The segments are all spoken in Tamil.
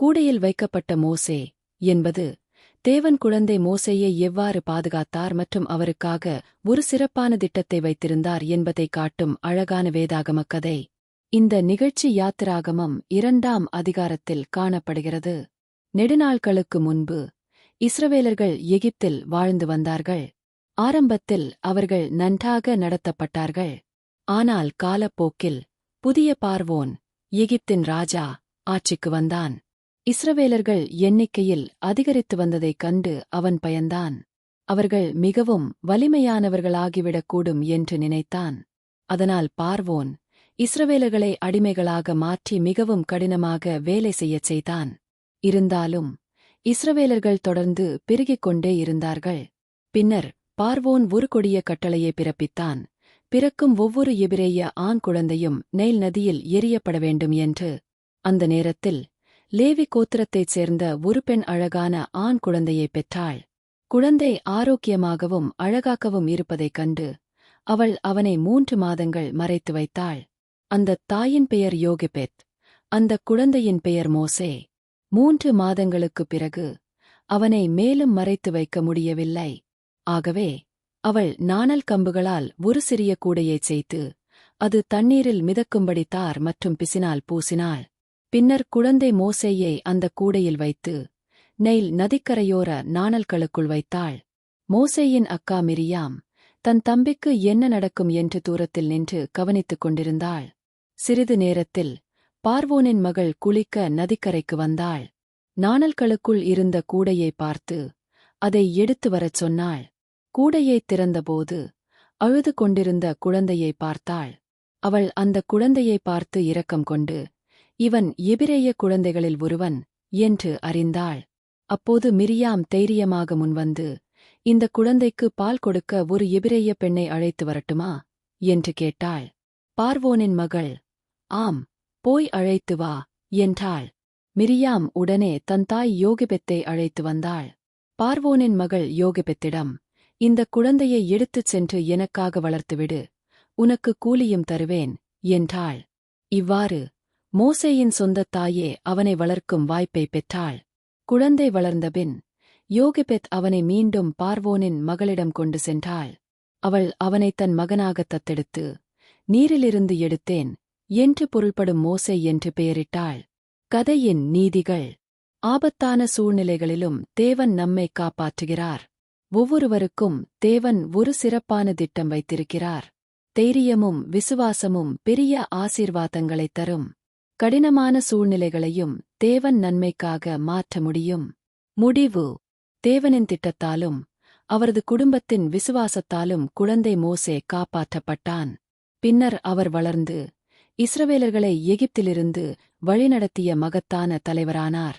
கூடையில் வைக்கப்பட்ட மோசே என்பது தேவன் குழந்தை மோசேயை எவ்வாறு பாதுகாத்தார் மற்றும் அவருக்காக ஒரு சிறப்பான திட்டத்தை வைத்திருந்தார் என்பதை காட்டும் அழகான வேதாகம கதை. இந்த நிகழ்ச்சி யாத்திராகமம் 2ஆம் அதிகாரத்தில் காணப்படுகிறது. நெடுநாட்களுக்கு முன்பு இஸ்ரவேலர்கள் எகிப்தில் வாழ்ந்து வந்தார்கள். ஆரம்பத்தில் அவர்கள் நன்றாக நடத்தப்பட்டார்கள். ஆனால் காலப்போக்கில் புதிய பார்வோன் எகிப்தின் ராஜா ஆட்சிக்கு வந்தான். இஸ்ரவேலர்கள் எண்ணிக்கையில் அதிகரித்து வந்ததைக் கண்டு அவன் பயந்தான். அவர்கள் மிகவும் வலிமையானவர்களாகிவிடக்கூடும் என்று நினைத்தான். அதனால் பார்வோன் இஸ்ரவேலர்களை அடிமைகளாக மாற்றி மிகவும் கடினமாக வேலை செய்யச் செய்தான். இருந்தாலும் இஸ்ரவேலர்கள் தொடர்ந்து பெருகிக் கொண்டே இருந்தார்கள். பின்னர் பார்வோன் ஒரு கொடிய கட்டளையை பிறப்பித்தான். பிறக்கும் ஒவ்வொரு எபிரேய ஆண் குழந்தையும் நைல் நதியில் எறியப்பட வேண்டும் என்று. அந்த நேரத்தில் லேவி கோத்திரத்தைச் சேர்ந்த ஒரு பெண் அழகான ஆண் குழந்தையைப் பெற்றாள். குழந்தை ஆரோக்கியமாகவும் அழகாகவும் இருப்பதைக் கண்டு அவள் அவனை 3 மாதங்கள் மறைத்து வைத்தாள். அந்தத் தாயின் பெயர் யோகெபெத், அந்தக் குழந்தையின் பெயர் மோசே. 3 மாதங்களுக்குப் பிறகு அவனை மேலும் மறைத்து வைக்க முடியவில்லை. ஆகவே அவள் நாணல் கம்புகளால் ஒரு சிறிய கூடையைச் செய்து அது தண்ணீரில் மிதக்கும்படி தார் மற்றும் பிசினால் பூசினாள். பின்னர் குழந்தை மோசேயை அந்தக் கூடையில் வைத்து நைல் நதிக்கரையோர நாணல்களுக்குள் வைத்தாள். மோசேயின் அக்கா மிரியாம் தன் தம்பிக்கு என்ன நடக்கும் என்று தூரத்தில் நின்று கவனித்துக் கொண்டிருந்தாள். சிறிது நேரத்தில் பார்வோனின் மகள் குளிக்க நதிக்கரைக்கு வந்தாள். நாணல்களுக்குள் இருந்த கூடையை பார்த்து அதை எடுத்து வரச் சொன்னாள். கூடையைத் திறந்தபோது அழுது கொண்டிருந்த குழந்தையை பார்த்தாள். அவள் அந்தக் குழந்தையை பார்த்து இரக்கம் கொண்டு, இவன் எபிரேய குழந்தைகளில் ஒருவன் என்று அறிந்தாள். அப்போது மிரியாம் தைரியமாக முன்வந்து, இந்த குழந்தைக்கு பால் கொடுக்க ஒரு எபிரேய பெண்ணை அழைத்து வரட்டுமா என்று கேட்டாள். பார்வோனின் மகள், ஆம், போய் அழைத்து வா என்றாள். மிரியாம் உடனே தன் தாய் யோகெபெத்தை அழைத்து வந்தாள். பார்வோனின் மகள் யோகெபெத்திடம், இந்தக் குழந்தையை எடுத்துச் சென்று எனக்காக வளர்த்துவிடு, உனக்கு கூலியும் தருவேன் என்றாள். இவ்வாறு மோசேயின் சொந்தத் தாயே அவனை வளர்க்கும் வாய்ப்பை பெற்றாள். குழந்தை வளர்ந்தபின் யோகெபெத் அவனை மீண்டும் பார்வோனின் மகளிடம் கொண்டு சென்றாள். அவள் அவனை தன் மகனாகத் தத்தெடுத்து, நீரிலிருந்து எடுத்தேன் என்று பொருள்படும் மோசே என்று பெயரிட்டாள். கதையின் நீதிகள். ஆபத்தான சூழ்நிலைகளிலும் தேவன் நம்மை காப்பாற்றுகிறார். ஒவ்வொருவருக்கும் தேவன் ஒரு சிறப்பான திட்டம் வைத்திருக்கிறார். தைரியமும் விசுவாசமும் பெரிய ஆசீர்வாதங்களைத் தரும். கடினமான சூழ்நிலைகளையும் தேவன் நன்மைக்காக மாற்ற முடியும். முடிவு. தேவனின் திட்டத்தாலும் அவரது குடும்பத்தின் விசுவாசத்தாலும் குழந்தை மோசே காப்பாற்றப்பட்டான். பின்னர் அவர் வளர்ந்து இஸ்ரவேலர்களை எகிப்திலிருந்து வழிநடத்திய மகத்தான தலைவரானார்.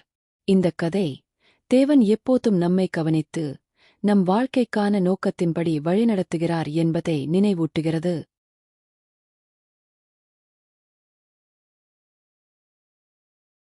இந்தக் கதை தேவன் எப்போதும் நம்மை கவனித்து நம் வாழ்க்கைக்கான நோக்கத்தின்படி வழிநடத்துகிறார் என்பதை நினைவூட்டுகிறது.